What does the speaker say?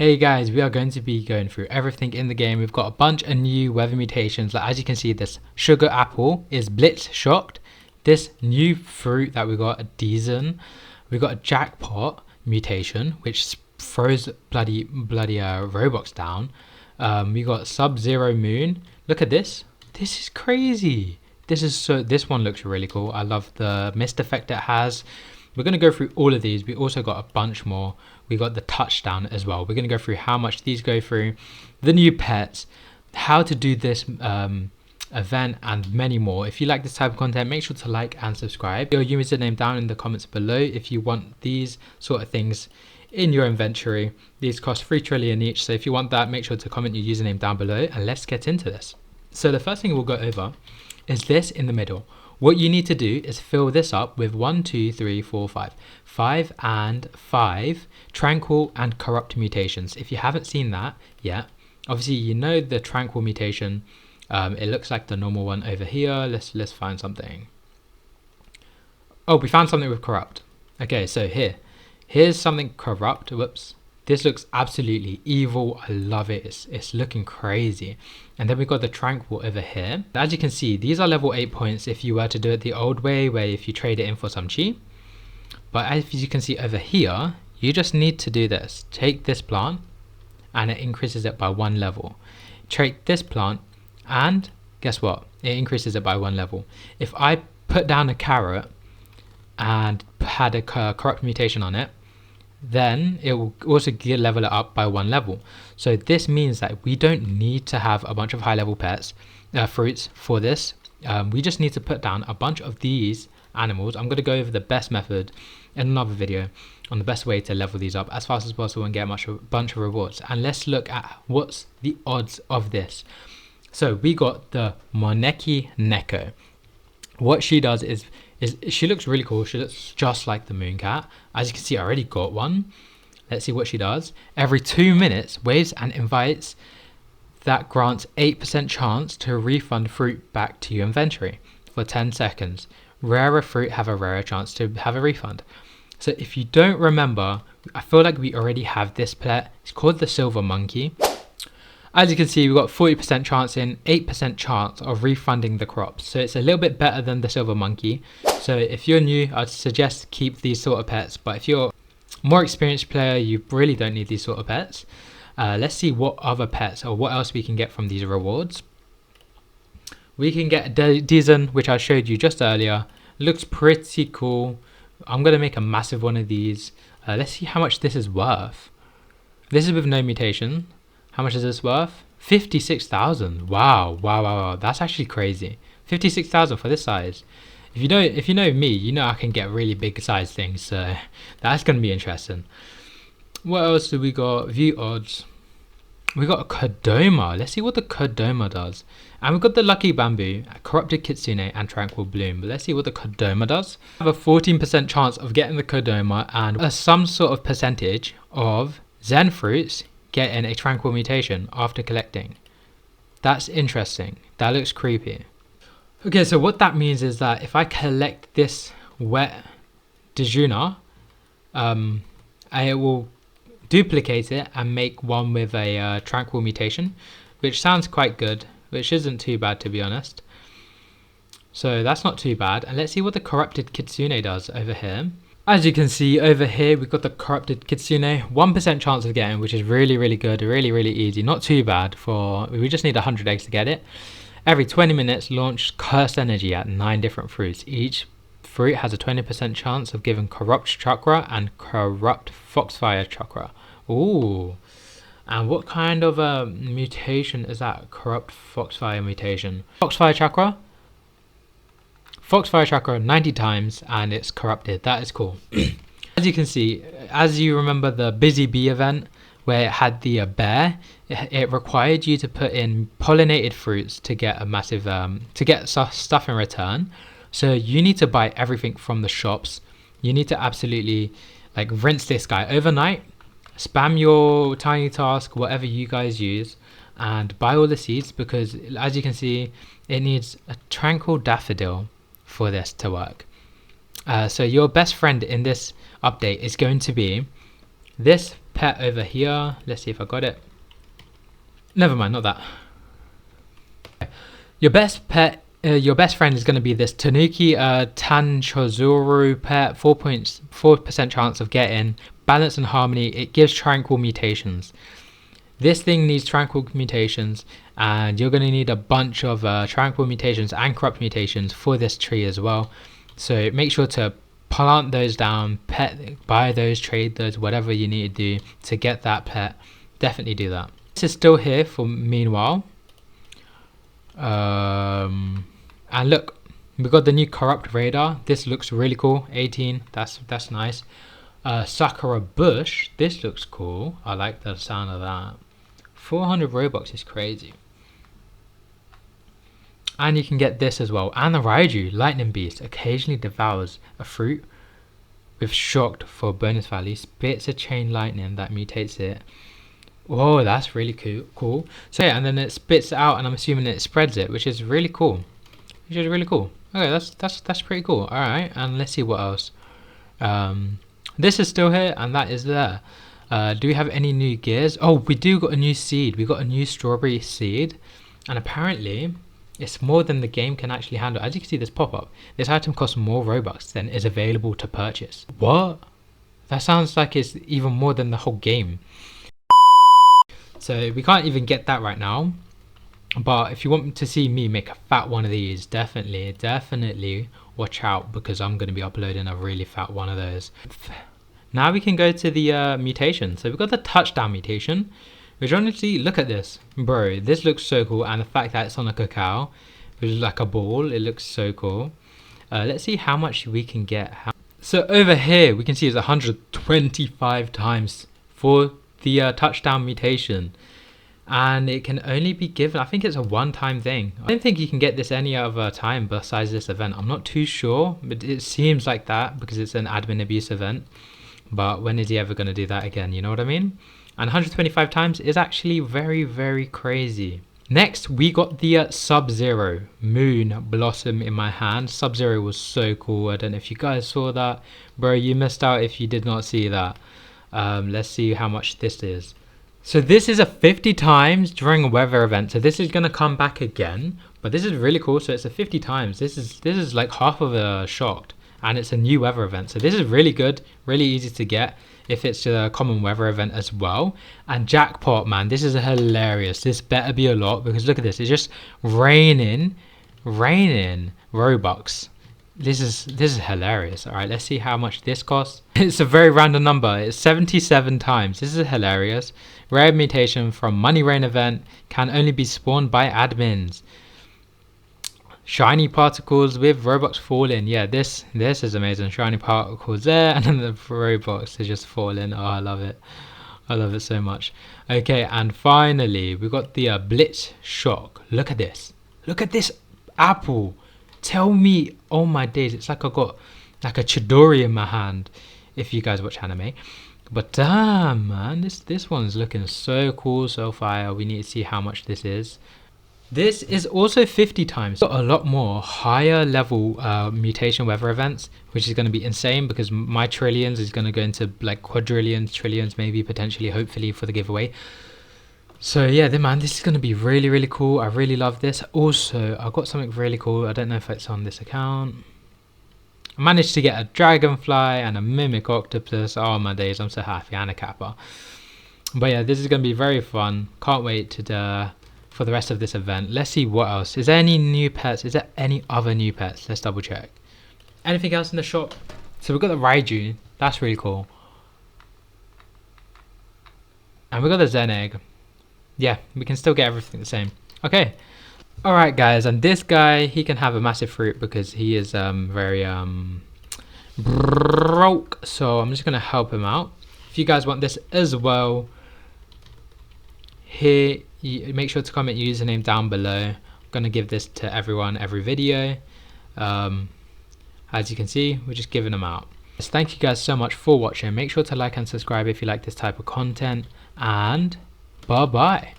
Hey guys, we are going to be going through everything in the game. We've got a bunch of new weather mutations. Like, as you can see, this sugar apple is blitz shocked. This new fruit that we got, a Deason. We got a jackpot mutation, which throws bloody Robux down. We got Sub-Zero Moon. Look at this. This is crazy. This one looks really cool. I love the mist effect it has. We're going to go through all of these. We also got a bunch more. We got the touchdown as well. We're going to go through how much these go through, the new pets, how to do this event, and many more. If you like this type of content, make sure to like and subscribe. Your username down in the comments below if you want these sort of things in your inventory. These cost 3 trillion each, so if you want that, make sure to comment your username down below, and let's get into this. So the first thing we'll go over is this in the middle. What you need to do is fill this up with 1, 2, 3, 4, 5. 5 and 5 Tranquil and Corrupt mutations. If you haven't seen that yet, obviously you know the Tranquil mutation. It looks like the normal one over here. Let's find something. Oh, we found something with Corrupt. Okay, so here's something Corrupt. Whoops. This looks absolutely evil. I love it. It's looking crazy. And then we've got the Tranquil over here. As you can see, these are level 8 points if you were to do it the old way, where if you trade it in for some cheap. But as you can see over here, you just need to do this. Take this plant and it increases it by 1 level. Take this plant and guess what? It increases it by 1 level. If I put down a carrot and had a corrupt mutation on it, then it will also level it up by 1 level. So this means that we don't need to have a bunch of high level pets, fruits for this. We just need to put down a bunch of these animals. I'm going to go over the best method in another video on the best way to level these up as fast as possible and get a bunch of rewards. And let's look at what's the odds of this. So we got the Moneki Neko. What she does is she looks really cool. She looks just like the moon cat. As you can see, I already got one. Let's see what she does. Every 2 minutes, waves and invites that grants 8% chance to refund fruit back to your inventory for 10 seconds. Rarer fruit have a rarer chance to have a refund. So if you don't remember, I feel like we already have this pet. It's called the Silver Monkey. As you can see, we've got 40% chance in, 8% chance of refunding the crops. So it's a little bit better than the Silver Monkey. So if you're new, I'd suggest keep these sort of pets. But if you're a more experienced player, you really don't need these sort of pets. Let's see what other pets or what else we can get from these rewards. We can get Deason, which I showed you just earlier. Looks pretty cool. I'm going to make a massive one of these. Let's see how much this is worth. This is with no mutation. How much is this worth? 56,000. Wow. That's actually crazy. 56,000 for this size. If you know me, you know I can get really big size things. So that's going to be interesting. What else do we got? View odds. We got a Kodoma. Let's see what the Kodoma does. And we've got the Lucky Bamboo, Corrupted Kitsune, and Tranquil Bloom. But let's see what the Kodoma does. We have a 14% chance of getting the Kodoma and some sort of percentage of Zen fruits getting a Tranquil mutation after collecting. That's interesting. That looks creepy. Okay, so what that means is that if I collect this wet Dejuna, I will duplicate it and make one with a Tranquil mutation, which sounds quite good, which isn't too bad to be honest. So that's not too bad. And let's see what the Corrupted Kitsune does over here. As you can see over here, we've got the Corrupted Kitsune, 1% chance of getting, which is really good, really easy. Not too bad we just need 100 eggs to get it. Every 20 minutes, launch Cursed Energy at 9 different fruits. Each fruit has a 20% chance of giving Corrupt Chakra and Corrupt Foxfire Chakra. Ooh. And what kind of a mutation is that? Corrupt Foxfire mutation. Foxfire Chakra 90 times and it's corrupted. That is cool. As you can see, as you remember the Busy Bee event where it had the bear, it required you to put in pollinated fruits to get a massive to get stuff in return. So you need to buy everything from the shops. You need to absolutely like rinse this guy overnight, spam your tiny task, whatever you guys use, and buy all the seeds, because as you can see, it needs a Tranquil Daffodil for this to work. So your best friend in this update is going to be this pet over here. Let's see if I got it. Never mind, not that. Your best pet, your best friend is going to be this Tanuki Tanchozuru pet. 4% chance of getting balance and harmony. It gives tranquil mutations. This thing needs tranquil mutations, and you're going to need a bunch of tranquil mutations and corrupt mutations for this tree as well. So make sure to plant those down, buy those, trade those, whatever you need to do to get that pet. Definitely do that. This is still here for meanwhile. And look, we got the new corrupt radar. This looks really cool. 18, that's nice. Sakura bush, this looks cool. I like the sound of that. 400 Robux is crazy. And you can get this as well. And the Raiju lightning beast occasionally devours a fruit with shocked for bonus value, spits a chain lightning that mutates it. Whoa, that's really cool. So yeah, and then it spits it out, and I'm assuming it spreads it, which is really cool. Okay, that's pretty cool. All right, and let's see what else. This is still here, and that is there. Do we have any new gears? Oh, we do got a new seed. We got a new strawberry seed, and apparently it's more than the game can actually handle. As you can see, this pop up. This item costs more Robux than is available to purchase. What? That sounds like it's even more than the whole game. So we can't even get that right now. But if you want to see me make a fat one of these, definitely watch out, because I'm going to be uploading a really fat one of those. Now we can go to the mutation. So we've got the touchdown mutation, which honestly, look at this. Bro, this looks so cool. And the fact that it's on a cacao, which is like a ball, it looks so cool. Let's see how much we can get. So over here, we can see it's 125 times for the touchdown mutation. And it can only be given, I think it's a one-time thing. I don't think you can get this any other time besides this event. I'm not too sure, but it seems like that because it's an admin abuse event. But when is he ever going to do that again? You know what I mean? And 125 times is actually very, very crazy. Next, we got the Sub-Zero Moon Blossom in my hand. Sub-Zero was so cool. I don't know if you guys saw that. Bro, you missed out if you did not see that. Let's see how much this is. So this is a 50 times during a weather event. So this is going to come back again. But this is really cool. So it's a 50 times. This is like half of a shocked. And it's a new weather event. So this is really good. Really easy to get if it's a common weather event as well. And jackpot, man. This is hilarious. This better be a lot, because look at this. It's just raining Robux. This is hilarious. All right, let's see how much this costs. It's a very random number. It's 77 times. This is hilarious. Rare mutation from Money Rain event can only be spawned by admins. Shiny particles with Robux falling. Yeah, this is amazing. Shiny particles there, and then the Robux is just falling. Oh, I love it. I love it so much. Okay, and finally we got the Blitz Shock. Look at this. Look at this apple. Tell me, oh my days, it's like I got like a Chidori in my hand, if you guys watch anime. But damn, man, this one's looking so cool, so fire. We need to see how much this is. This is also 50 times. Got a lot more higher level mutation weather events, which is going to be insane, because my trillions is going to go into like quadrillions, trillions, maybe, potentially, hopefully, for the giveaway. So yeah, man, this is going to be really, really cool. I really love this. Also, I got something really cool. I don't know if it's on this account. I managed to get a dragonfly and a mimic octopus. Oh my days, I'm so happy. And a kappa. But yeah, this is going to be very fun. Can't wait to for the rest of this event. Let's see what else. Is there any new pets? Is there any other new pets? Let's double check. Anything else in the shop? So we've got the Raiju. That's really cool. And we've got the Zen egg. Yeah, we can still get everything the same. Okay. Alright guys, and this guy, he can have a massive fruit because he is very broke. So I'm just going to help him out. If you guys want this as well, here, make sure to comment your username down below. I'm going to give this to everyone every video. As you can see, we're just giving them out. So thank you guys so much for watching. Make sure to like and subscribe if you like this type of content. And bye bye.